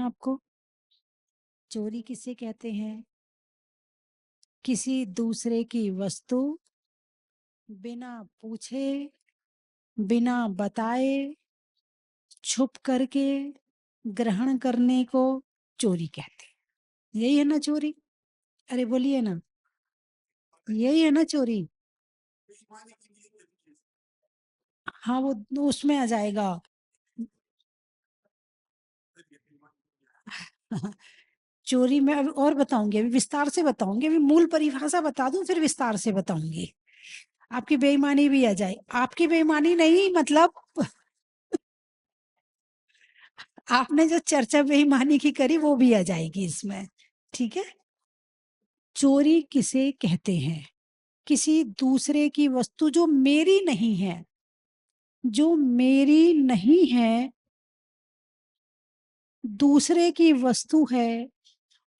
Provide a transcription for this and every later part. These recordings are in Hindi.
आपको? चोरी किसे कहते हैं? किसी दूसरे की वस्तु बिना पूछे, बिना बताए, छुप करके ग्रहण करने को चोरी कहते हैं। यही है ना चोरी? अरे बोलिए ना, यही है ना चोरी? हाँ, वो उसमें आ जाएगा। चोरी में अब और बताऊंगी, अभी विस्तार से बताऊंगी। अभी मूल परिभाषा बता दूं फिर विस्तार से बताऊंगी। आपकी बेईमानी भी आ जाए। आपकी बेईमानी नहीं, मतलब आपने जो चर्चा बेईमानी की करी वो भी आ जाएगी इसमें। ठीक है। चोरी किसे कहते हैं? किसी दूसरे की वस्तु जो मेरी नहीं है, जो मेरी नहीं है, दूसरे की वस्तु है,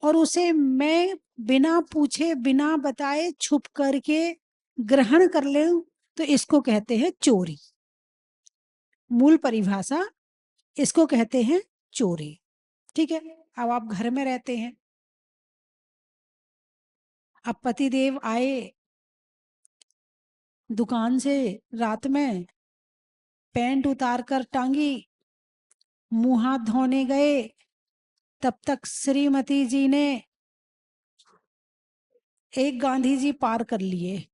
और उसे मैं बिना पूछे बिना बताए छुप करके ग्रहण कर ले, तो इसको कहते हैं चोरी। मूल परिभाषा, इसको कहते हैं चोरी। ठीक है। अब आप घर में रहते हैं, अब पतिदेव आए दुकान से रात में, पैंट उतार कर टांगी, मुंह हाथ धोने गए, तब तक श्रीमती जी ने एक गांधी जी पार कर लिए।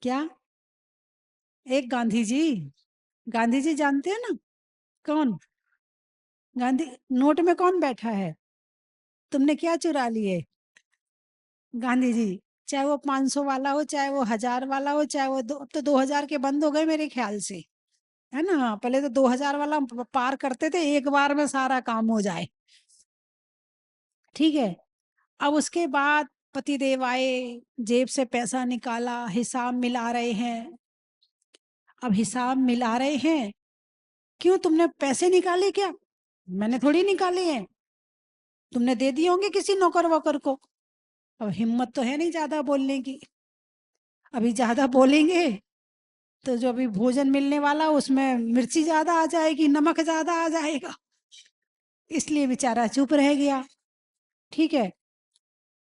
क्या? एक गांधी जी? गांधी जी जानते हैं ना? कौन? गांधी नोट में कौन बैठा है? तुमने क्या चुरा लिए? गांधी जी। चाहे वो 500 वाला हो, चाहे वो 1000 वाला हो, चाहे वो अब तो 2000 के बंद हो गए मेरे ख्याल से, है ना? पहले तो 2000 वाला पार करते थे, एक बार में सारा काम हो जाए। ठीक है। अब उसके बाद पतिदेव आए, जेब से पैसा निकाला, हिसाब मिला रहे हैं। अब हिसाब मिला रहे हैं, क्यों तुमने पैसे निकाले क्या? मैंने थोड़ी निकाले हैं, तुमने दे दिए होंगे किसी नौकर वोकर को। अब हिम्मत तो है नहीं ज्यादा बोलने की। अभी ज्यादा बोलेंगे तो जो अभी भोजन मिलने वाला उसमें मिर्ची ज्यादा आ जाएगी, नमक ज्यादा आ जाएगा, इसलिए बेचारा चुप रह गया। ठीक है।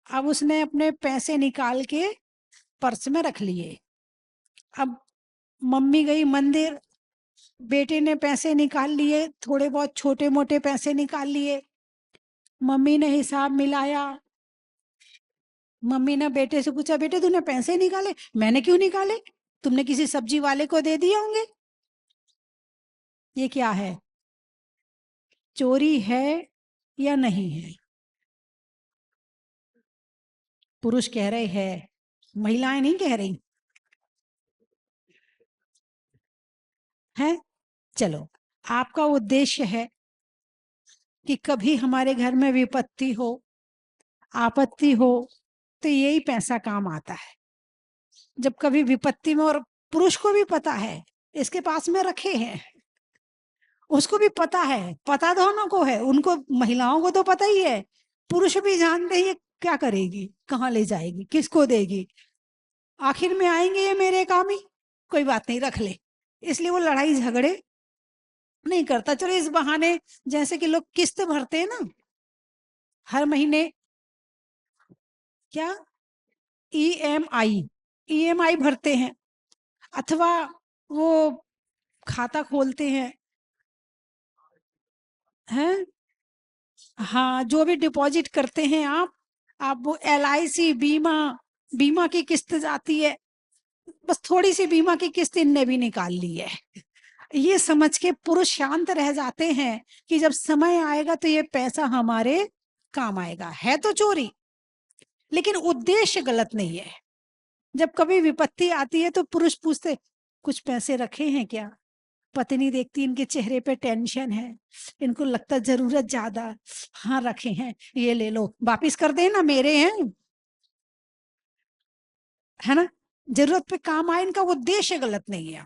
अब उसने अपने पैसे निकाल के पर्स में रख लिए। अब मम्मी गई मंदिर, बेटे ने पैसे निकाल लिए, थोड़े बहुत छोटे मोटे पैसे निकाल लिए। मम्मी ने हिसाब मिलाया। मम्मी ने बेटे से पूछा, बेटे तूने पैसे निकाले? मैंने क्यों निकाले? तुमने किसी सब्जी वाले को दे दिए होंगे। ये क्या है? चोरी है या नहीं है? पुरुष कह रहे हैं, महिलाएं नहीं कह रही हैं। चलो, आपका उद्देश्य है कि कभी हमारे घर में विपत्ति हो, आपत्ति हो, तो यही पैसा काम आता है। जब कभी विपत्ति में, और पुरुष को भी पता है, इसके पास में रखे हैं, उसको भी पता है, पता दोनों को है। उनको, महिलाओं को तो पता ही है, पुरुष भी जानते हैं ये क्या करेगी, कहाँ ले जाएगी, किसको देगी, आखिर में आएंगे ये मेरे काम ही, कोई बात नहीं रख ले। इसलिए वो लड़ाई झगड़े नहीं करता। चलो इस बहाने, जैसे कि लोग किस्त भरते हैं ना हर महीने, क्या, ईएमआई, ईएमआई भरते हैं, अथवा वो खाता खोलते हैं। हाँ, जो भी डिपॉजिट करते हैं आप वो एलआईसी बीमा, बीमा की किस्त जाती है, बस थोड़ी सी बीमा की किस्त इनने भी निकाल ली है। ये समझ के पुरुष शांत रह जाते हैं कि जब समय आएगा तो ये पैसा हमारे काम आएगा। है तो चोरी, लेकिन उद्देश्य गलत नहीं है। जब कभी विपत्ति आती है तो पुरुष पूछते, कुछ पैसे रखे हैं क्या? पत्नी देखती इनके चेहरे पे टेंशन है, इनको लगता जरूरत ज्यादा, हाँ रखे हैं, ये ले लो, वापिस कर देना, मेरे हैं, है ना? जरूरत पे काम आए, इनका उद्देश्य गलत नहीं है।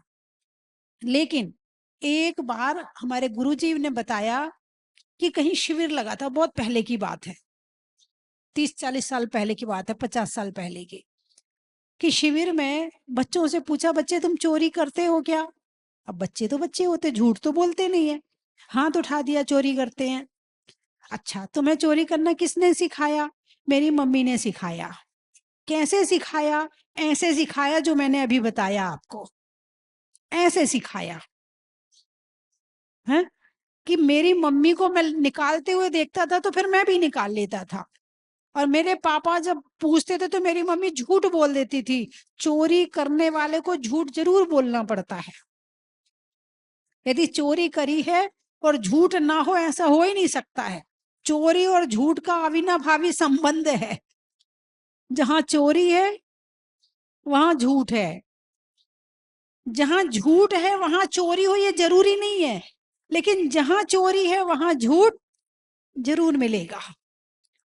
लेकिन एक बार हमारे गुरुजी ने बताया कि कहीं शिविर लगा था, बहुत पहले की बात है, 30-40 साल पहले की बात है, 50 साल पहले की, कि शिविर में बच्चों से पूछा, बच्चे तुम चोरी करते हो क्या? अब बच्चे तो बच्चे होते, झूठ तो बोलते नहीं है। हाथ उठा दिया, चोरी करते हैं। अच्छा, तुम्हें चोरी करना किसने सिखाया? मेरी मम्मी ने सिखाया। कैसे सिखाया? ऐसे सिखाया जो मैंने अभी बताया आपको, ऐसे सिखाया है। कि मेरी मम्मी को मैं निकालते हुए देखता था तो फिर मैं भी निकाल लेता था। और मेरे पापा जब पूछते थे तो मेरी मम्मी झूठ बोल देती थी। चोरी करने वाले को झूठ जरूर बोलना पड़ता है। यदि चोरी करी है और झूठ ना हो, ऐसा हो ही नहीं सकता है। चोरी और झूठ का अविनाभावी संबंध है। जहां चोरी है वहां झूठ है, जहां झूठ है वहां चोरी हो, ये जरूरी नहीं है। लेकिन जहां चोरी है वहां झूठ जरूर मिलेगा।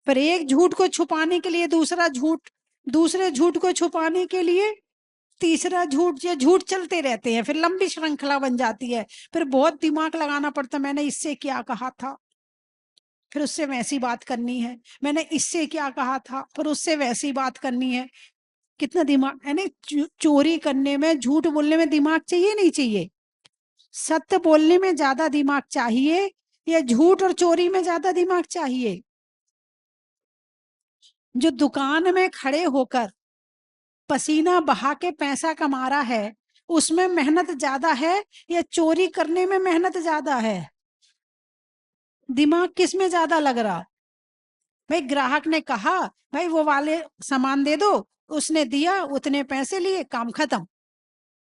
पर एक झूठ को छुपाने के लिए दूसरा झूठ, दूसरे झूठ को छुपाने के लिए तीसरा झूठ, ये झूठ चलते रहते हैं, फिर लंबी श्रृंखला बन जाती है। फिर बहुत दिमाग लगाना पड़ता, मैंने इससे क्या कहा था, फिर उससे वैसी बात करनी है। मैंने इससे क्या कहा था, फिर उससे वैसी बात करनी है। कितना दिमाग है। नहीं, चोरी करने में, झूठ बोलने में दिमाग चाहिए नहीं चाहिए? सत्य बोलने में ज्यादा दिमाग चाहिए या झूठ और चोरी में ज्यादा दिमाग चाहिए? जो दुकान में खड़े होकर पसीना बहा के पैसा कमा रहा है, उसमें मेहनत ज्यादा है या चोरी करने में मेहनत ज्यादा है? दिमाग किस में ज्यादा लग रहा? भाई ग्राहक ने कहा भाई वो वाले सामान दे दो, उसने दिया, उतने पैसे लिए, काम खत्म।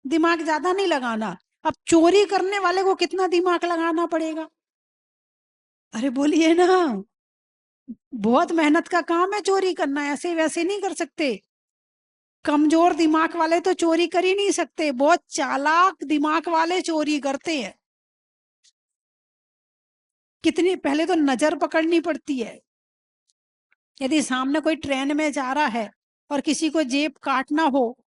दिमाग ज्यादा नहीं लगाना। अब चोरी करने वाले को कितना दिमाग लगाना पड़ेगा? अरे बोलिए ना। बहुत मेहनत का काम है चोरी करना, ऐसे वैसे नहीं कर सकते। कमजोर दिमाग वाले तो चोरी कर ही नहीं सकते, बहुत चालाक दिमाग वाले चोरी करते हैं। कितनी पहले तो नजर पकड़नी पड़ती है। यदि सामने कोई ट्रेन में जा रहा है और किसी को जेब काटना हो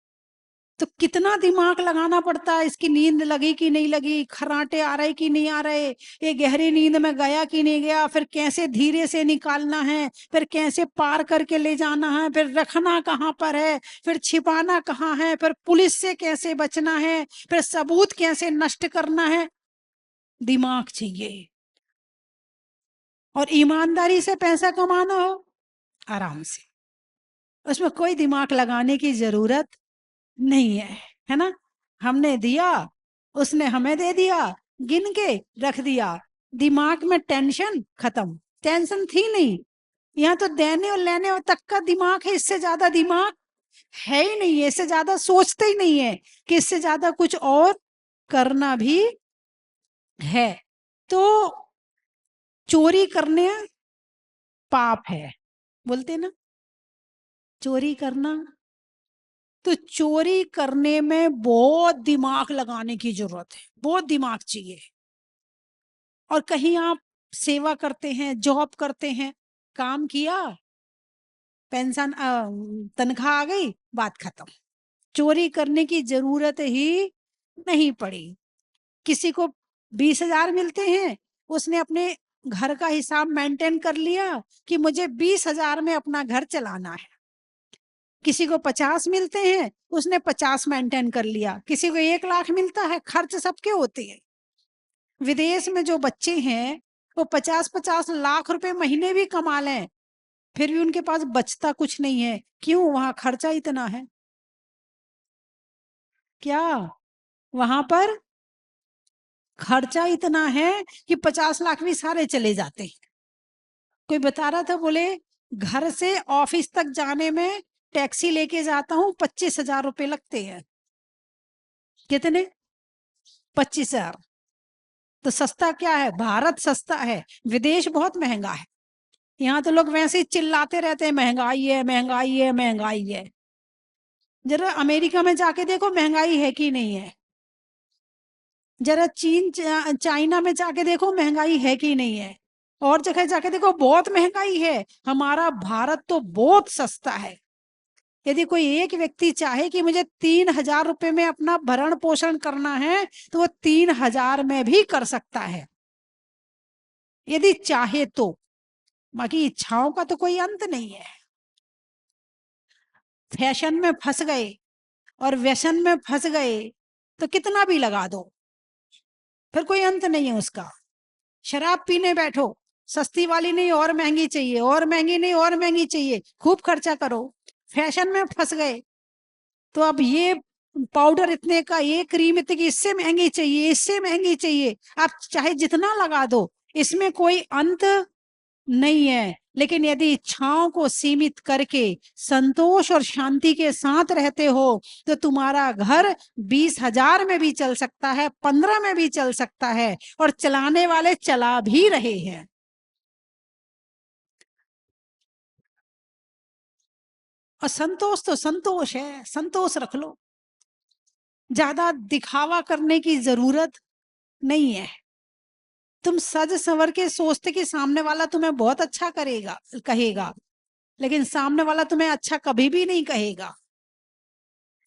तो कितना दिमाग लगाना पड़ता है, इसकी नींद लगी कि नहीं लगी, खर्राटे आ रहे कि नहीं आ रहे, ये गहरी नींद में गया कि नहीं गया, फिर कैसे धीरे से निकालना है, फिर कैसे पार करके ले जाना है, फिर रखना कहाँ पर है, फिर छिपाना कहाँ है, फिर पुलिस से कैसे बचना है, फिर सबूत कैसे नष्ट करना है। दिमाग चाहिए। और ईमानदारी से पैसा कमाना हो आराम से, उसमें कोई दिमाग लगाने की जरूरत नहीं है ना? हमने दिया, उसने हमें दे दिया, गिन के रख दिया। दिमाग में टेंशन खत्म, टेंशन थी नहीं। यहाँ तो देने और लेने और तक का दिमाग है, इससे ज्यादा दिमाग है ही नहीं है। इससे ज्यादा सोचते ही नहीं है कि इससे ज्यादा कुछ और करना भी है। तो चोरी करने पाप है, बोलते ना, चोरी करना। तो चोरी करने में बहुत दिमाग लगाने की जरूरत है, बहुत दिमाग चाहिए। और कहीं आप सेवा करते हैं, जॉब करते हैं, काम किया, पेंशन तनख्वाह आ गई, बात खत्म। चोरी करने की जरूरत ही नहीं पड़ी। किसी को 20,000 मिलते हैं, उसने अपने घर का हिसाब मेंटेन कर लिया कि मुझे 20,000 में अपना घर चलाना है। किसी को 50 मिलते हैं, उसने 50 मेंटेन कर लिया। किसी को 1 लाख मिलता है, खर्च सबके होते हैं। विदेश में जो बच्चे हैं वो 50-50 लाख रुपए महीने भी कमा लें, फिर भी उनके पास बचता कुछ नहीं है। क्यों? वहां खर्चा इतना है। क्या? वहां पर खर्चा इतना है कि 50 लाख भी सारे चले जाते हैं। कोई बता रहा था, बोले घर से ऑफिस तक जाने में टैक्सी लेके जाता हूँ, 25,000 रुपए लगते हैं। कितने? 25,000। तो सस्ता क्या है? भारत सस्ता है, विदेश बहुत महंगा है। यहाँ तो लोग वैसे ही चिल्लाते रहते हैं महंगाई है, महंगाई है, महंगाई है। जरा अमेरिका में जाके देखो महंगाई है कि नहीं है। जरा चीन चाइना में जाके देखो महंगाई है कि नहीं है। और जगह जाके देखो बहुत महंगाई है। हमारा भारत तो बहुत सस्ता है। यदि कोई एक व्यक्ति चाहे कि मुझे 3,000 रुपए में अपना भरण पोषण करना है तो वो 3,000 में भी कर सकता है, यदि चाहे तो। बाकी इच्छाओं का तो कोई अंत नहीं है। फैशन में फंस गए और व्यसन में फंस गए तो कितना भी लगा दो, फिर कोई अंत नहीं है उसका। शराब पीने बैठो, सस्ती वाली नहीं और महंगी चाहिए, और महंगी नहीं और महंगी चाहिए, खूब खर्चा करो। फैशन में फंस गए तो अब ये पाउडर इतने का, ये क्रीम इतने की, इससे महंगी चाहिए, इससे महंगी चाहिए। आप चाहे जितना लगा दो, इसमें कोई अंत नहीं है। लेकिन यदि इच्छाओं को सीमित करके संतोष और शांति के साथ रहते हो तो तुम्हारा घर 20,000 में भी चल सकता है, 15 में भी चल सकता है, और चलाने वाले चला भी रहे हैं। और संतोष तो संतोष है, संतोष रख लो। ज्यादा दिखावा करने की जरूरत नहीं है। तुम सज संवर के सोचते कि सामने वाला तुम्हें बहुत अच्छा करेगा, कहेगा, लेकिन सामने वाला तुम्हें अच्छा कभी भी नहीं कहेगा।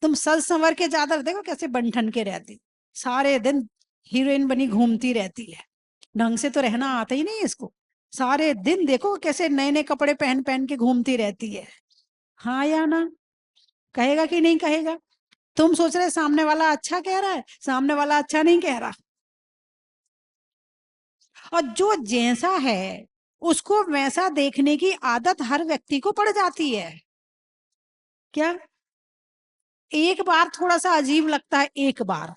तुम सज संवर के ज्यादा, देखो कैसे बनठन के रहती, सारे दिन हीरोइन बनी घूमती रहती है, ढंग से तो रहना आता ही नहीं इसको। सारे दिन देखो कैसे नए नए कपड़े पहन पहन के घूमती रहती है। हाँ या ना? कहेगा कि नहीं कहेगा? तुम सोच रहे सामने वाला अच्छा कह रहा है, सामने वाला अच्छा नहीं कह रहा। और जो जैसा है उसको वैसा देखने की आदत हर व्यक्ति को पड़ जाती है। क्या? एक बार थोड़ा सा अजीब लगता है, एक बार,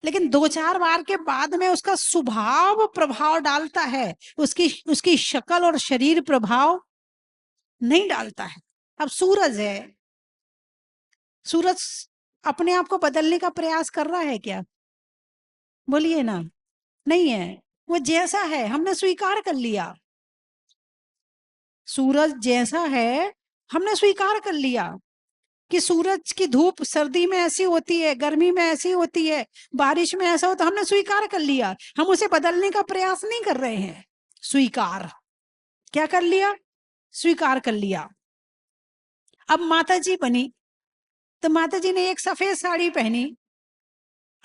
लेकिन 2-4 बार के बाद में उसका स्वभाव प्रभाव डालता है, उसकी उसकी शक्ल और शरीर प्रभाव नहीं डालता है। अब सूरज है, सूरज अपने आप को बदलने का प्रयास कर रहा है क्या? बोलिए ना। नहीं है, वो जैसा है हमने स्वीकार कर लिया। सूरज जैसा है हमने स्वीकार कर लिया कि सूरज की धूप सर्दी में ऐसी होती है, गर्मी में ऐसी होती है, बारिश में ऐसा होता, हमने स्वीकार कर लिया। हम उसे बदलने का प्रयास नहीं कर रहे हैं। स्वीकार, क्या कर लिया? स्वीकार कर लिया। अब माता जी बनी तो माता जी ने एक सफेद साड़ी पहनी।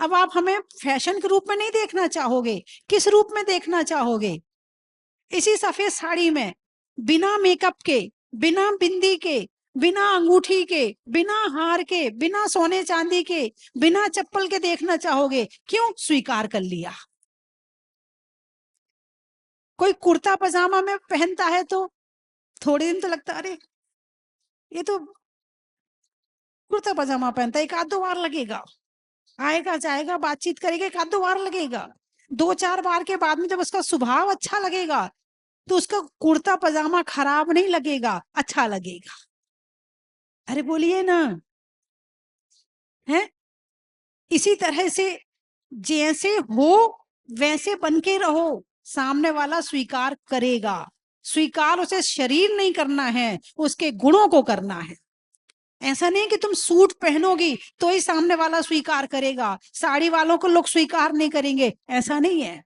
अब आप हमें फैशन के रूप में नहीं देखना चाहोगे, किस रूप में देखना चाहोगे? इसी सफेद साड़ी में, बिना मेकअप के, बिना बिंदी के, बिना अंगूठी के, बिना हार के, बिना सोने चांदी के, बिना चप्पल के देखना चाहोगे? क्यों? स्वीकार कर लिया। कोई कुर्ता पजामा में पहनता है तो थोड़े दिन तो लगता, अरे ये तो कुर्ता पजामा पहनता है, एक आध दो बार लगेगा, आएगा जाएगा बातचीत करेगा, एक आध दो बार लगेगा। 2-4 बार के बाद में जब उसका स्वभाव अच्छा लगेगा तो उसका कुर्ता पजामा खराब नहीं लगेगा, अच्छा लगेगा। अरे बोलिए ना। है? इसी तरह से जैसे हो वैसे बन के रहो, सामने वाला स्वीकार करेगा। स्वीकार उसे शरीर नहीं करना है, उसके गुणों को करना है। ऐसा नहीं कि तुम सूट पहनोगी तो ही सामने वाला स्वीकार करेगा, साड़ी वालों को लोग स्वीकार नहीं करेंगे, ऐसा नहीं है।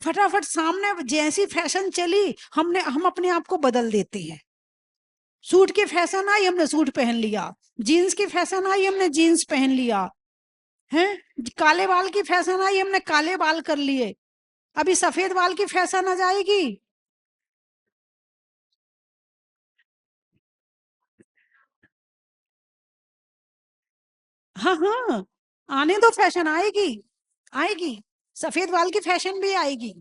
फटाफट सामने जैसी फैशन चली, हम अपने आप को बदल देते हैं। सूट की फैशन आई, हमने सूट पहन लिया। जीन्स की फैशन आई, हमने जीन्स पहन लिया। है? काले बाल की फैशन आई, हमने काले बाल कर लिए। अभी सफेद बाल की फैशन आ जाएगी। हाँ हाँ, आने दो, फैशन आएगी, आएगी। सफेद बाल की फैशन भी आएगी,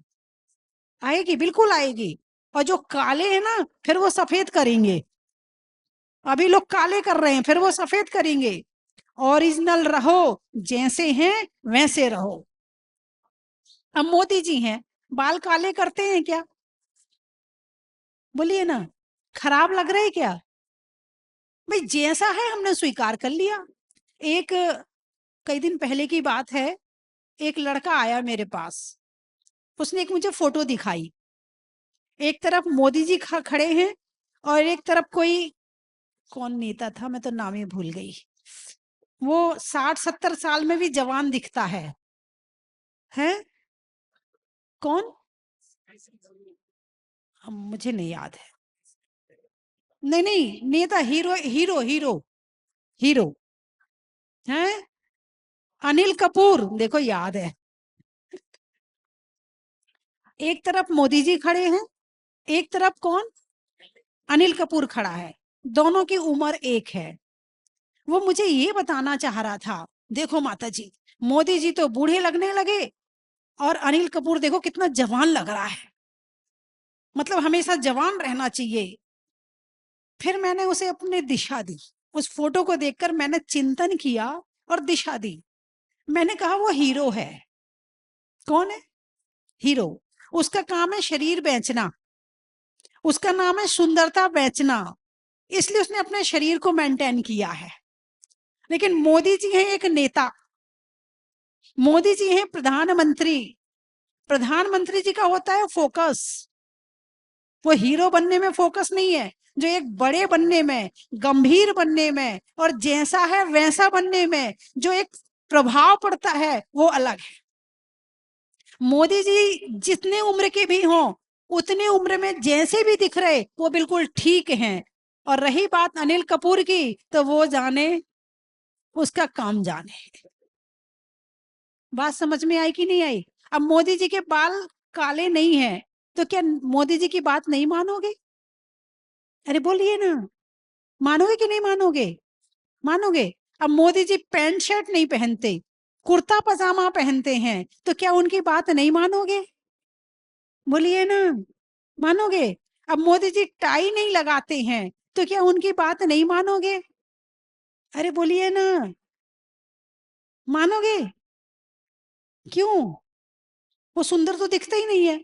आएगी, बिल्कुल आएगी। और जो काले हैं ना, फिर वो सफेद करेंगे। अभी लोग काले कर रहे हैं, फिर वो सफेद करेंगे। ओरिजिनल रहो, जैसे हैं वैसे रहो। अब मोदी जी हैं, बाल काले करते हैं क्या? बोलिए ना। खराब लग रहा है क्या? भाई जैसा है हमने स्वीकार कर लिया। एक कई दिन पहले की बात है, एक लड़का आया मेरे पास, उसने एक मुझे फोटो दिखाई। एक तरफ मोदी जी खड़े हैं और एक तरफ कोई, कौन नेता था, मैं तो नाम ही भूल गई। वो 60-70 साल में भी जवान दिखता है। हैं? कौन? मुझे नहीं याद है। नहीं नहीं, नेता, हीरो हीरो हीरो, हीरो। हैं? अनिल कपूर, देखो याद है। एक तरफ मोदी जी खड़े हैं, एक तरफ कौन? अनिल कपूर खड़ा है। दोनों की उम्र एक है। वो मुझे ये बताना चाह रहा था, देखो माता जी, मोदी जी तो बूढ़े लगने लगे और अनिल कपूर देखो कितना जवान लग रहा है, मतलब हमेशा जवान रहना चाहिए। फिर मैंने उसे अपनी दिशा दी, उस फोटो को देखकर मैंने चिंतन किया और दिशा दी। मैंने कहा वो हीरो है। कौन है हीरो? उसका काम है शरीर बेचना, उसका नाम है सुंदरता बेचना, इसलिए उसने अपने शरीर को मेंटेन किया है। लेकिन मोदी जी हैं एक नेता, मोदी जी हैं प्रधानमंत्री। प्रधानमंत्री जी का होता है फोकस, वो हीरो बनने में फोकस नहीं है, जो एक बड़े बनने में, गंभीर बनने में और जैसा है वैसा बनने में जो एक प्रभाव पड़ता है वो अलग है। मोदी जी जितने उम्र के भी हों, उतने उम्र में जैसे भी दिख रहे वो बिल्कुल ठीक हैं। और रही बात अनिल कपूर की, तो वो जाने, उसका काम जाने। बात समझ में आई कि नहीं आई? अब मोदी जी के बाल काले नहीं है, तो क्या मोदी जी की बात नहीं मानोगे? अरे बोलिए ना, मानोगे कि नहीं मानोगे? मानोगे। अब मोदी जी पैंट शर्ट नहीं पहनते, कुर्ता पजामा पहनते हैं, तो क्या उनकी बात नहीं मानोगे? बोलिए ना, मानोगे। अब मोदी जी टाई नहीं लगाते हैं, तो क्या उनकी बात नहीं मानोगे? अरे बोलिए ना, मानोगे? क्यों? वो सुंदर तो दिखते ही नहीं है।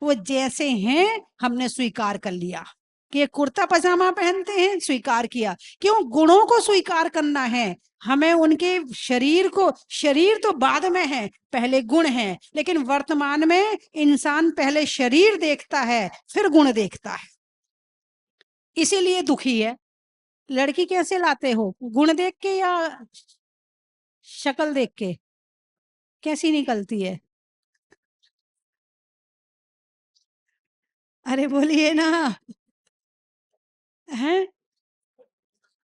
वो जैसे हैं हमने स्वीकार कर लिया कि ये कुर्ता पजामा पहनते हैं, स्वीकार किया। क्यों? गुणों को स्वीकार करना है हमें, उनके शरीर को। शरीर तो बाद में है, पहले गुण है। लेकिन वर्तमान में इंसान पहले शरीर देखता है, फिर गुण देखता है, इसीलिए दुखी है। लड़की कैसे लाते हो, गुण देख के या शक्ल देख के? कैसी निकलती है? अरे बोलिए ना। हैं?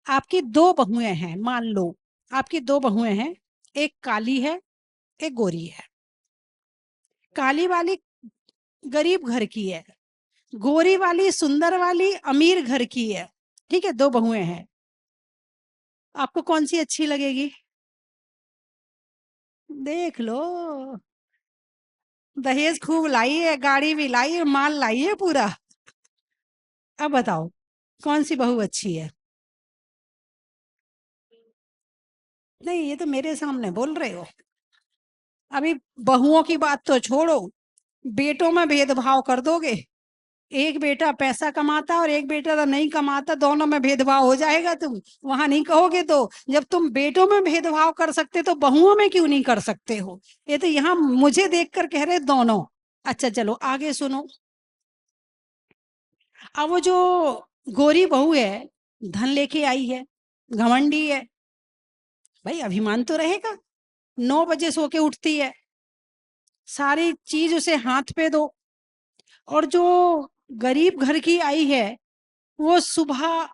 आपकी दो बहुएं हैं, मान लो आपकी दो बहुएं हैं, एक काली है, एक गोरी है। काली वाली गरीब घर की है, गोरी वाली सुंदर वाली अमीर घर की है। ठीक है, दो बहुएं हैं, आपको कौन सी अच्छी लगेगी? देख लो, दहेज खूब लाई है, गाड़ी भी लाई है, माल लाई है पूरा। अब बताओ कौन सी बहू अच्छी है? नहीं, ये तो मेरे सामने बोल रहे हो। अभी बहुओं की बात तो छोड़ो, बेटों में भेदभाव कर दोगे। एक बेटा पैसा कमाता और एक बेटा तो नहीं कमाता, दोनों में भेदभाव हो जाएगा। तुम वहां नहीं कहोगे तो? जब तुम बेटों में भेदभाव कर सकते तो बहुओं में क्यों नहीं कर सकते हो? ये तो यहाँ मुझे देखकर कह रहे दोनों। अच्छा चलो आगे सुनो। अब वो जो गोरी बहू है, धन लेके आई है, घमंडी है, भाई अभिमान तो रहेगा। 9 बजे सो के उठती है, सारी चीज उसे हाथ पे दो। और जो गरीब घर की आई है, वो सुबह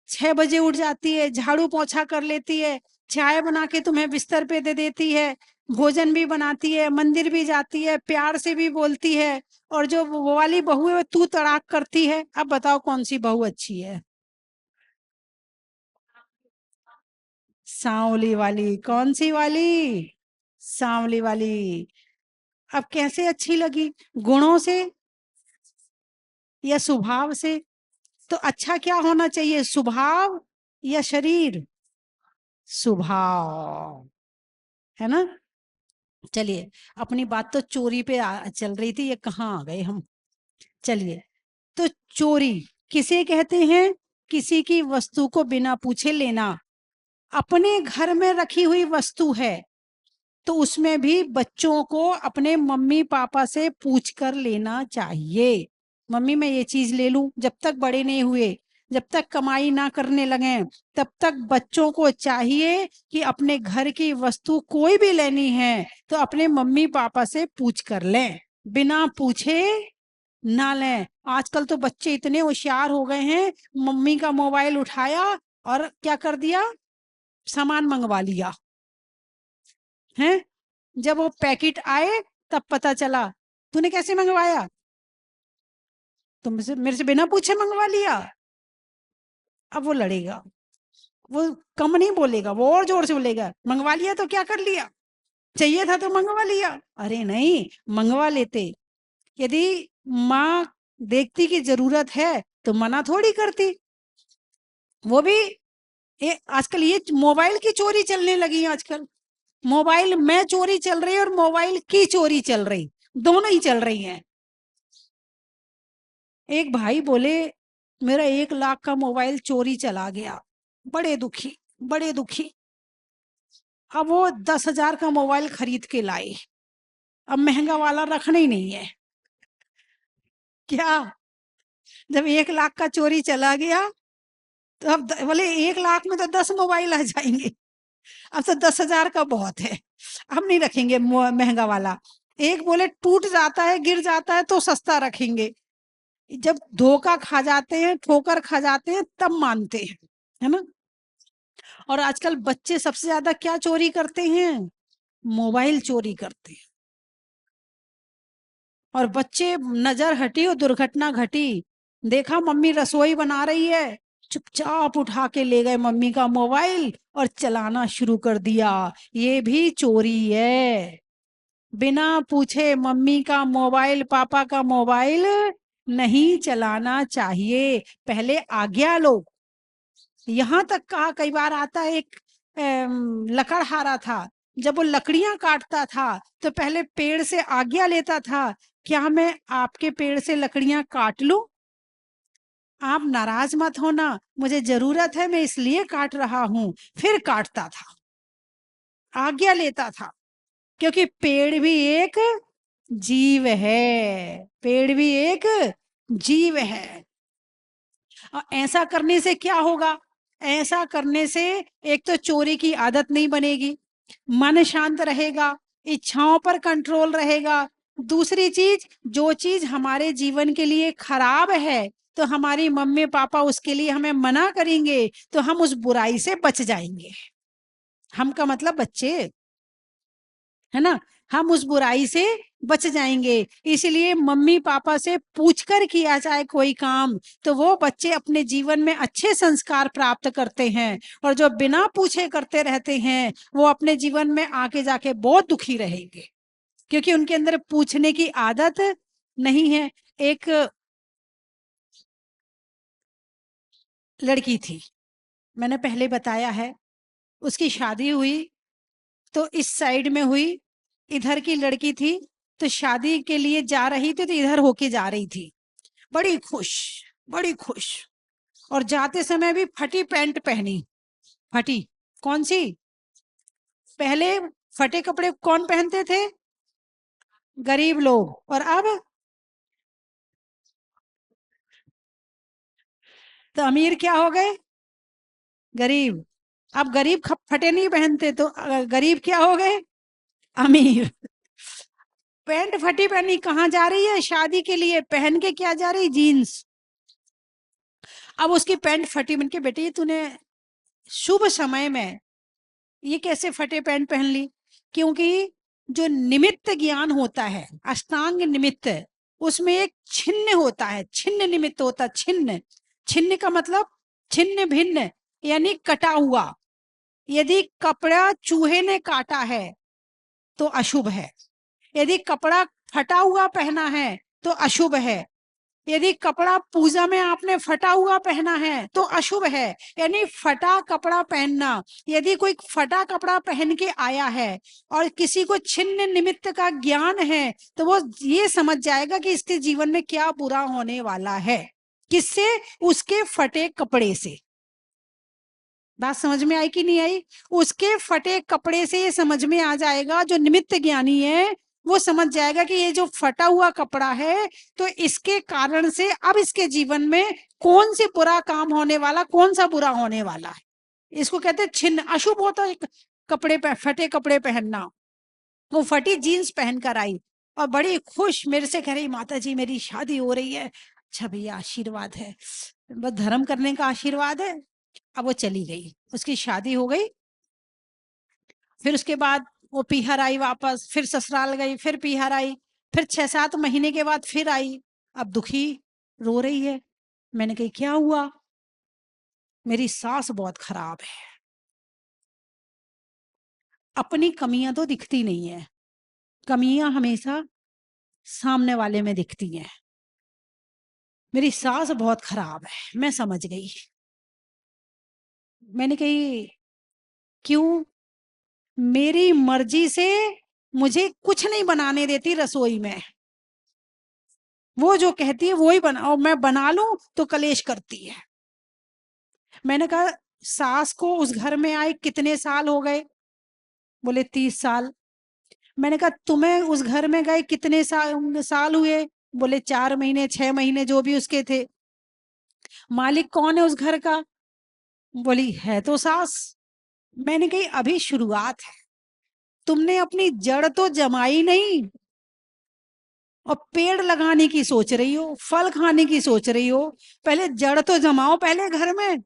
6 बजे उठ जाती है, झाड़ू पोछा कर लेती है, चाय बना के तुम्हें बिस्तर पे दे देती है, भोजन भी बनाती है, मंदिर भी जाती है, प्यार से भी बोलती है। और जो वो वाली बहू है वो तू तड़ाक करती है। अब बताओ कौन सी बहू अच्छी है? सांवली वाली। कौन सी वाली? सांवली वाली। अब कैसे अच्छी लगी, गुणों से या स्वभाव से? तो अच्छा क्या होना चाहिए, स्वभाव या शरीर? स्वभाव, है ना। चलिए, अपनी बात तो चोरी पे चल रही थी, ये कहाँ आ गए हम। चलिए, तो चोरी किसे कहते हैं? किसी की वस्तु को बिना पूछे लेना। अपने घर में रखी हुई वस्तु है, तो उसमें भी बच्चों को अपने मम्मी पापा से पूछ कर लेना चाहिए। मम्मी मैं ये चीज ले लूं, जब तक बड़े नहीं हुए, जब तक कमाई ना करने लगे, तब तक बच्चों को चाहिए कि अपने घर की वस्तु कोई भी लेनी है तो अपने मम्मी पापा से पूछ कर लें, बिना पूछे ना लें। आजकल तो बच्चे इतने होशियार हो गए हैं, मम्मी का मोबाइल उठाया और क्या कर दिया, सामान मंगवा लिया है। जब वो पैकेट आए तब पता चला, तूने कैसे मंगवाया? तुमसे, मेरे से बिना पूछे मंगवा लिया। अब वो लड़ेगा, वो कम नहीं बोलेगा, वो और जोर से बोलेगा, मंगवा लिया तो क्या कर लिया? चाहिए था तो मंगवा लिया। अरे नहीं, मंगवा लेते। यदि माँ देखती कि जरूरत है तो मना थोड़ी करती। वो भी आजकल ये मोबाइल की चोरी चलने लगी है आजकल। मोबाइल में चोरी चल रही है और मोबाइल की चोरी चल रही, दोनों ही चल रही हैं। एक भाई बोले मेरा 1 लाख का मोबाइल चोरी चला गया, बड़े दुखी, बड़े दुखी। अब वो 10,000 का मोबाइल खरीद के लाए। अब महंगा वाला रखना ही नहीं है क्या? जब 1 लाख का चोरी चला गया तो अब बोले 1 लाख में तो 10 मोबाइल आ जाएंगे। अब तो 10,000 का बहुत है, हम नहीं रखेंगे महंगा वाला। एक बोले टूट जाता है, गिर जाता है तो सस्ता रखेंगे। जब धोखा खा जाते हैं, ठोकर खा जाते हैं, तब मानते हैं, है ना। और आजकल बच्चे सबसे ज्यादा क्या चोरी करते हैं? मोबाइल चोरी करते हैं। और बच्चे नजर हटी और दुर्घटना घटी। देखा मम्मी रसोई बना रही है, चुपचाप उठा के ले गए मम्मी का मोबाइल और चलाना शुरू कर दिया। ये भी चोरी है। बिना पूछे मम्मी का मोबाइल, पापा का मोबाइल नहीं चलाना चाहिए, पहले आज्ञा लो। यहाँ तक कहा, कई बार आता है एक लकड़हारा था, जब वो लकड़ियां काटता था तो पहले पेड़ से आज्ञा लेता था, क्या मैं आपके पेड़ से लकड़ियां काट लूं? आप नाराज मत होना, मुझे जरूरत है, मैं इसलिए काट रहा हूं। फिर काटता था, आज्ञा लेता था। क्योंकि पेड़ भी एक जीव है, पेड़ भी एक जीव है। और ऐसा करने से क्या होगा? ऐसा करने से एक तो चोरी की आदत नहीं बनेगी, मन शांत रहेगा, इच्छाओं पर कंट्रोल रहेगा। दूसरी चीज, जो चीज हमारे जीवन के लिए खराब है तो हमारी मम्मी पापा उसके लिए हमें मना करेंगे तो हम उस बुराई से बच जाएंगे। हम का मतलब बच्चे, है ना। हम उस बुराई से बच जाएंगे। इसलिए मम्मी पापा से पूछकर किया जाए कोई काम तो वो बच्चे अपने जीवन में अच्छे संस्कार प्राप्त करते हैं। और जो बिना पूछे करते रहते हैं वो अपने जीवन में आके जाके बहुत दुखी रहेंगे, क्योंकि उनके अंदर पूछने की आदत नहीं है। एक लड़की थी, मैंने पहले बताया है, उसकी शादी हुई तो इस साइड में हुई, इधर की लड़की थी, तो शादी के लिए जा रही थी तो इधर होके जा रही थी, बड़ी खुश, बड़ी खुश। और जाते समय भी फटी पैंट पहनी, फटी। कौन सी? पहले फटे कपड़े कौन पहनते थे? गरीब लोग। और अब तो अमीर क्या हो गए? गरीब। अब गरीब फटे नहीं पहनते तो गरीब क्या हो गए? अमीर। पैंट फटी पहनी, कहाँ जा रही है? शादी के लिए। पहन के क्या जा रही? जीन्स। अब उसकी पैंट फटी, बन के बेटे ये तूने शुभ समय में ये कैसे फटे पैंट पहन ली? क्योंकि जो निमित्त ज्ञान होता है, अष्टांग निमित्त, उसमें एक छिन्न होता है, छिन्न निमित्त होता है। छिन्न, छिन्न का मतलब छिन्न भिन्न, यानी कटा हुआ। यदि कपड़ा चूहे ने काटा है तो अशुभ है। यदि कपड़ा फटा हुआ पहना है तो अशुभ है। यदि कपड़ा पूजा में आपने फटा हुआ पहना है तो अशुभ है। यानी फटा कपड़ा पहनना, यदि कोई फटा कपड़ा पहन के आया है और किसी को छिन्न निमित्त का ज्ञान है तो वो ये समझ जाएगा कि इसके जीवन में क्या बुरा होने वाला है। किससे? उसके फटे कपड़े से। बात समझ में आई कि नहीं आई? उसके फटे कपड़े से ये समझ में आ जाएगा, जो निमित्त ज्ञानी है वो समझ जाएगा कि ये जो फटा हुआ कपड़ा है तो इसके कारण से अब इसके जीवन में कौन सी बुरा काम होने वाला, कौन सा बुरा होने वाला है। इसको कहते हैं छिन्न। अशुभ होता है कपड़े पे फटे कपड़े पहनना। वो फटी जीन्स पहन कर आई और बड़ी खुश मेरे से कह रही, माता जी मेरी शादी हो रही है। अच्छा भैया आशीर्वाद है, बस धर्म करने का आशीर्वाद है। अब वो चली गई, उसकी शादी हो गई। फिर उसके बाद वो पीहर आई वापस, फिर ससुराल गई, फिर पीहर आई, फिर 6-7 महीने के बाद फिर आई। अब दुखी, रो रही है। मैंने कही क्या हुआ? मेरी सास बहुत खराब है। अपनी कमियां तो दिखती नहीं है, कमियां हमेशा सामने वाले में दिखती हैं। मेरी सास बहुत खराब है, मैं समझ गई। मैंने कही क्यों? मेरी मर्जी से मुझे कुछ नहीं बनाने देती रसोई में, वो जो कहती है वो ही बना, और मैं बना लूं तो कलेश करती है। मैंने कहा सास को उस घर में आए कितने साल हो गए? बोले 30 साल। मैंने कहा तुम्हें उस घर में गए कितने साल हुए? बोले 4 महीने 6 महीने, जो भी उसके थे। मालिक कौन है उस घर का? बोली है तो सास। मैंने कही अभी शुरुआत है, तुमने अपनी जड़ तो जमाई नहीं, और पेड़ लगाने की सोच रही हो, फल खाने की सोच रही हो। पहले जड़ तो जमाओ पहले घर में।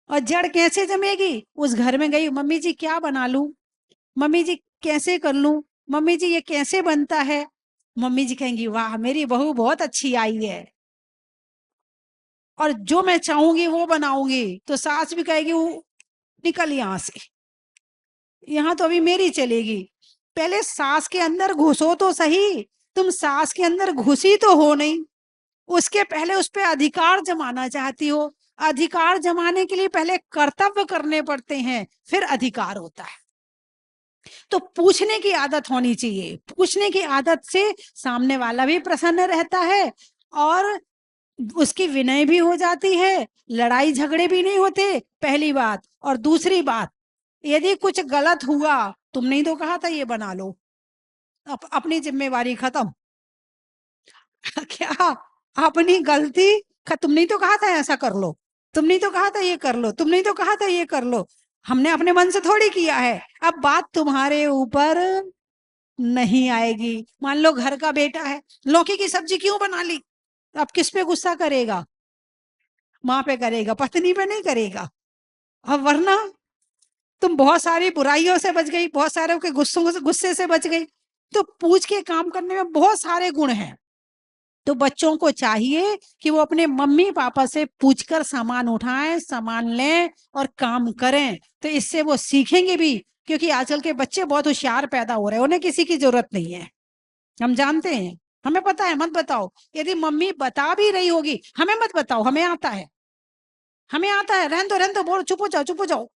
और जड़ कैसे जमेगी? उस घर में गई, मम्मी जी क्या बना लूं, मम्मी जी कैसे कर लूं, मम्मी जी ये कैसे बनता है? मम्मी जी कहेंगी वाह मेरी बहू बहुत अच्छी आई है, और जो मैं चाहूंगी वो बनाऊंगी। तो सास भी कहेगी वो निकल यहां से, यहाँ तो अभी मेरी चलेगी। पहले सास के अंदर घुसो तो सही, तुम सास के अंदर घुसी तो हो नहीं, उसके पहले उस पर अधिकार जमाना चाहती हो। अधिकार जमाने के लिए पहले कर्तव्य करने पड़ते हैं, फिर अधिकार होता है। तो पूछने की आदत होनी चाहिए, पूछने की आदत से सामने वाला भी प्रसन्न रहता है, और उसकी विनय भी हो जाती है, लड़ाई झगड़े भी नहीं होते, पहली बात। और दूसरी बात, यदि कुछ गलत हुआ, तुमने ही तो कहा था ये बना लो, अपनी जिम्मेवारी खत्म। क्या? अपनी गलती, तुमने ही तो कहा था ऐसा कर लो, तुमने ही तो कहा था ये कर लो, तुमने ही तो कहा था ये कर लो। हमने अपने मन से थोड़ी किया है। अब बात तुम्हारे ऊपर नहीं आएगी। मान लो घर का बेटा है, लौकी की सब्जी क्यों बना ली? अब किस पे गुस्सा करेगा? माँ पे करेगा, पत्नी पे नहीं करेगा। अब वरना तुम बहुत सारी बुराइयों से बच गई, बहुत सारे के गुस्से से बच गई। तो पूछ के काम करने में बहुत सारे गुण हैं। तो बच्चों को चाहिए कि वो अपने मम्मी पापा से पूछकर सामान उठाएं, सामान लें और काम करें। तो इससे वो सीखेंगे भी, क्योंकि आजकल के बच्चे बहुत होशियार पैदा हो रहे हैं, उन्हें किसी की जरूरत नहीं है। हम जानते हैं, हमें पता है, मत बताओ। यदि मम्मी बता भी रही होगी, हमें मत बताओ, हमें आता है, हमें आता है, रहन दो, बोलो चुप हो जाओ, चुप हो जाओ।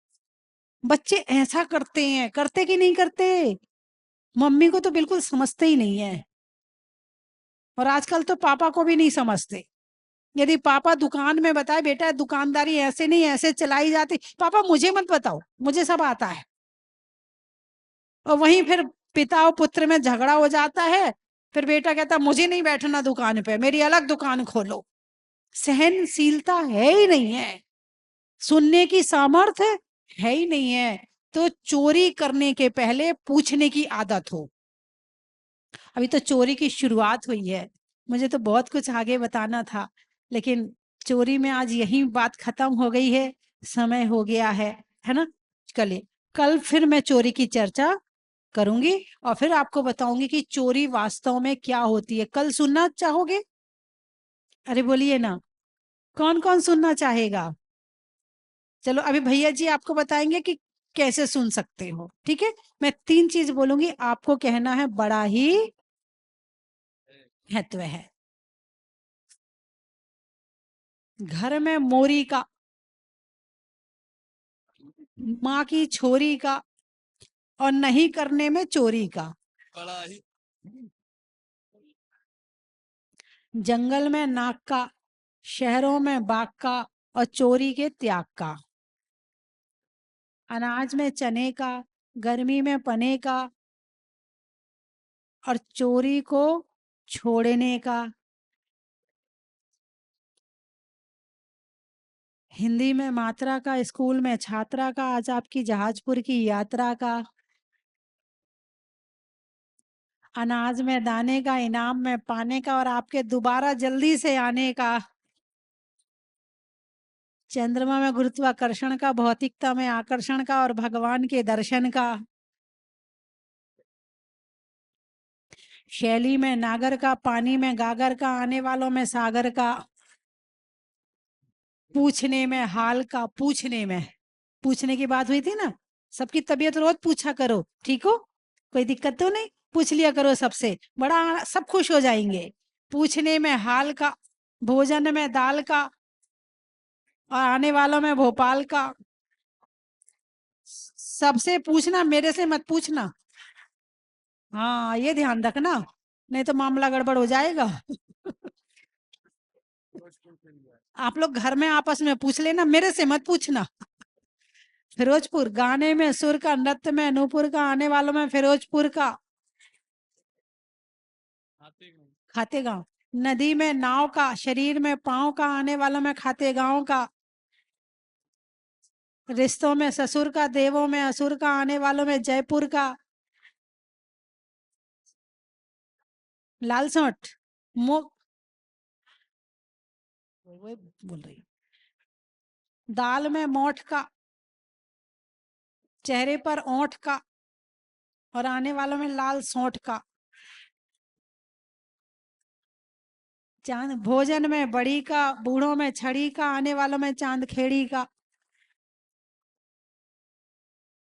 बच्चे ऐसा करते हैं, करते कि नहीं करते? मम्मी को तो बिल्कुल समझते ही नहीं है, और आजकल तो पापा को भी नहीं समझते। यदि पापा दुकान में बताए बेटा दुकानदारी ऐसे नहीं ऐसे चलाई जाती, पापा मुझे मत बताओ, मुझे सब आता है। और वहीं फिर पिता और पुत्र में झगड़ा हो जाता है। फिर बेटा कहता मुझे नहीं बैठना दुकान पे, मेरी अलग दुकान खोलो। सहनशीलता है ही नहीं है, सुनने की सामर्थ्य है ही नहीं है। तो चोरी करने के पहले पूछने की आदत हो। अभी तो चोरी की शुरुआत हुई है, मुझे तो बहुत कुछ आगे बताना था, लेकिन चोरी में आज यही बात खत्म हो गई है, समय हो गया है ना? कल कल फिर मैं चोरी की चर्चा करूंगी, और फिर आपको बताऊंगी कि चोरी वास्तव में क्या होती है। कल सुनना चाहोगे? अरे बोलिए ना, कौन कौन सुनना चाहेगा? चलो अभी भैया जी आपको बताएंगे कि कैसे सुन सकते हो, ठीक है? मैं 3 चीज बोलूंगी, आपको कहना है बड़ा ही महत्व है। घर में मोरी का, माँ की छोरी का, और नहीं करने में चोरी का। जंगल में नाक का, शहरों में बाग का, और चोरी के त्याग का। अनाज में चने का, गर्मी में पने का, और चोरी को छोड़ने का। हिंदी में मात्रा का, स्कूल में छात्रा का, आज आपकी जहाजपुर की यात्रा का। अनाज में दाने का, इनाम में पाने का, और आपके दोबारा जल्दी से आने का। चंद्रमा में गुरुत्वाकर्षण का, भौतिकता में आकर्षण का, और भगवान के दर्शन का। शैली में नागर का, पानी में गागर का, आने वालों में सागर का। पूछने में हाल का, पूछने में, पूछने की बात हुई थी ना, सबकी तबीयत रोज पूछा करो, ठीक हो? कोई दिक्कत तो नहीं? पूछ लिया करो सबसे, बड़ा सब खुश हो जाएंगे। पूछने में हाल का, भोजन में दाल का, और आने वालों में भोपाल का। सबसे पूछना, मेरे से मत पूछना। हाँ, ये ध्यान रखना, नहीं तो मामला गड़बड़ हो जाएगा। आप लोग घर में आपस में पूछ लेना, मेरे से मत पूछना। फिरोजपुर, गाने में सुर का, नृत्य में नूपुर का, आने वालों में फिरोजपुर का। खाते गांव। नदी में नाव का, शरीर में पांव का, आने वालों में खाते गांव का। रिश्तों में ससुर का, देवों में असुर का, आने वालों में जयपुर का। लाल सोंठ, मुख, वही बोल रही हूँ। दाल में मोठ का, चेहरे पर ओंठ का, और आने वालों में लाल सोंठ का। चांद, भोजन में बड़ी का, बूढ़ों में छड़ी का, आने वालों में चांद खेड़ी का।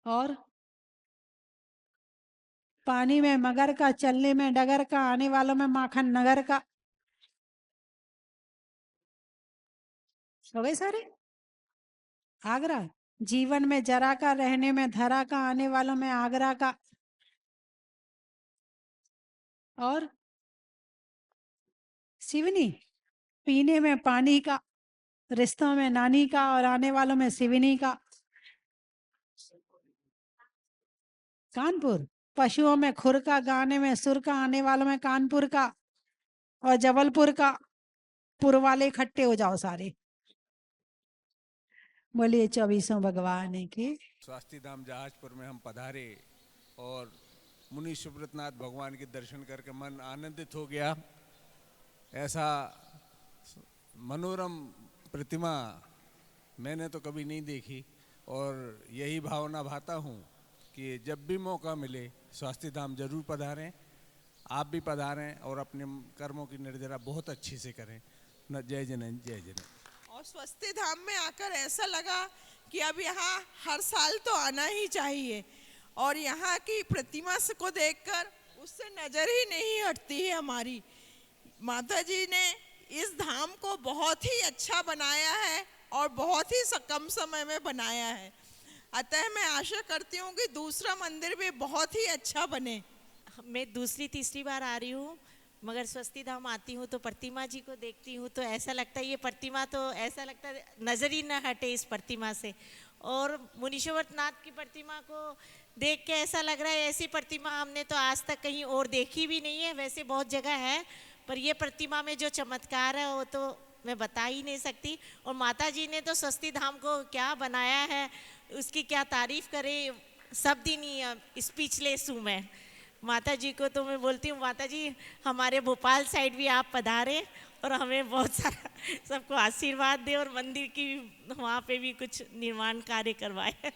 और पानी में मगर का, चलने में डगर का, आने वालों में माखन नगर का। हो गए सारे? आगरा, जीवन में जरा का, रहने में धरा का, आने वालों में आगरा का। और सिवनी, पीने में पानी का, रिश्तों में नानी का, और आने वालों में सिवनी का। कानपुर, पशुओं में खुर का, गाने में सुर का, आने वालों में कानपुर का। और जबलपुर का, पुर वाले इकट्ठे हो जाओ सारे। बोलिए 24 भगवान की। स्वास्थ्य धाम जहाजपुर में हम पधारे और मुनि सुब्रतनाथ भगवान के दर्शन करके मन आनंदित हो गया। ऐसा मनोरम प्रतिमा मैंने तो कभी नहीं देखी, और यही भावना भाता हूँ कि जब भी मौका मिले स्वास्थ्य धाम जरूर पधारें। आप भी पधारें और अपने कर्मों की निर्जरा बहुत अच्छी से करें। जय जनन, जय जनन। और स्वास्थ्य धाम में आकर ऐसा लगा कि अब यहाँ हर साल तो आना ही चाहिए, और यहाँ की प्रतिमा को देखकर उससे नज़र ही नहीं हटती है हमारी। माता जी ने इस धाम को बहुत ही अच्छा बनाया है और बहुत ही कम समय में बनाया है। अतः मैं आशा करती हूँ कि दूसरा मंदिर भी बहुत ही अच्छा बने। मैं दूसरी तीसरी बार आ रही हूँ, मगर स्वस्ति धाम आती हूँ तो प्रतिमा जी को देखती हूँ तो ऐसा लगता है ये प्रतिमा तो ऐसा लगता है नज़र ही न हटे इस प्रतिमा से। और मुनीश्वरनाथ की प्रतिमा को देख के ऐसा लग रहा है ऐसी प्रतिमा हमने तो आज तक कहीं और देखी भी नहीं है। वैसे बहुत जगह है, पर ये प्रतिमा में जो चमत्कार है वो तो मैं बता ही नहीं सकती। और माता जी ने तो स्वस्ति धाम को क्या बनाया है, उसकी क्या तारीफ करें, सब दिन ही स्पीचलेस हूँ मैं। माता जी को तो मैं बोलती हूँ, माता जी हमारे भोपाल साइड भी आप पधारें और हमें बहुत सारा सबको आशीर्वाद दे, और मंदिर की वहाँ पे भी कुछ निर्माण कार्य करवाए।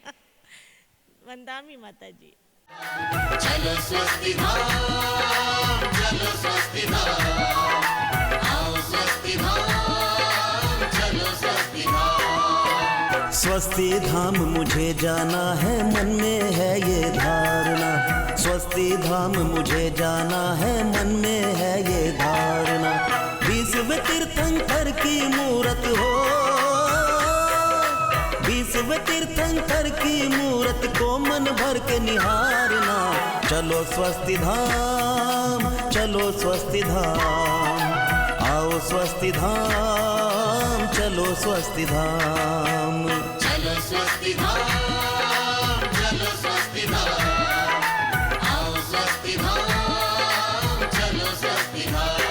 वंदामी माता जी। चलो स्वस्ति धाम, चलो स्वस्ति धाम, आओ स्वस्ति धाम, चलो स्वस्ति धाम। स्वस्ति धाम मुझे जाना है, मन में है ये धारणा। स्वस्ति धाम मुझे जाना है, मन में है ये धारणा। विश्व तीर्थंकर की मूरत हो, विश्व तीर्थंकर की मूरत को मन भर के निहारना। चलो स्वस्ति धाम, चलो स्वस्ति धाम, आओ स्वस्ति धाम, चलो स्वस्ति धाम। चलो स्वस्ति धाम, चलो स्वस्ति धाम, आओ स्वस्ति धाम, चलो स्वस्ति धाम।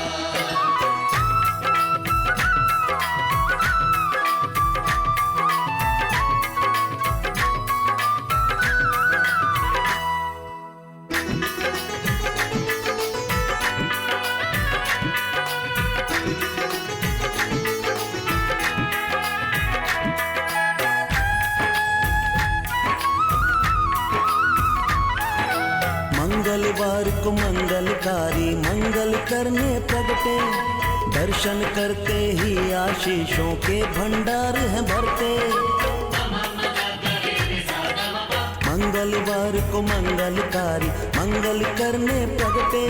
मंगलवार को मंगलकारी मंगल करने प्रगटे, दर्शन करते ही आशीषों के भंडार हैं भरते। मंगलवार को मंगलकारी मंगल करने प्रगटे,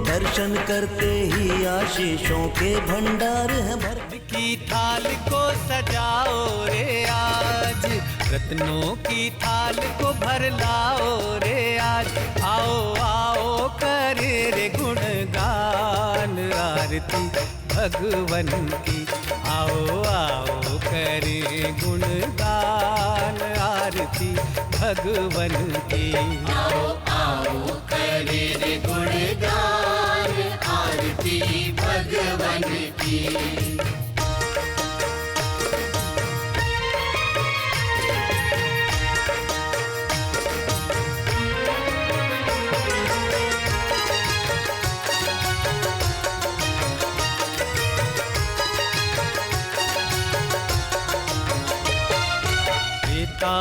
दर्शन करते ही आशीषों के भंडार हैं भर। की थाल को सजाओ रे आज, रत्नों की थाल को भर लाओ रे आज। आओ आओ करे रे गुणगान आरती भगवन की, आओ आओ करे गुणगान आरती भगवन की। आओ आओ करे रे गुणगान आरती भगवन की।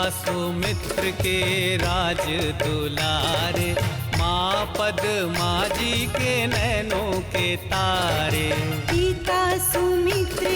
सुमित्र के राज दुलारे, माँ पद्मा जी के नैनों के तारे। पिता सुमित्र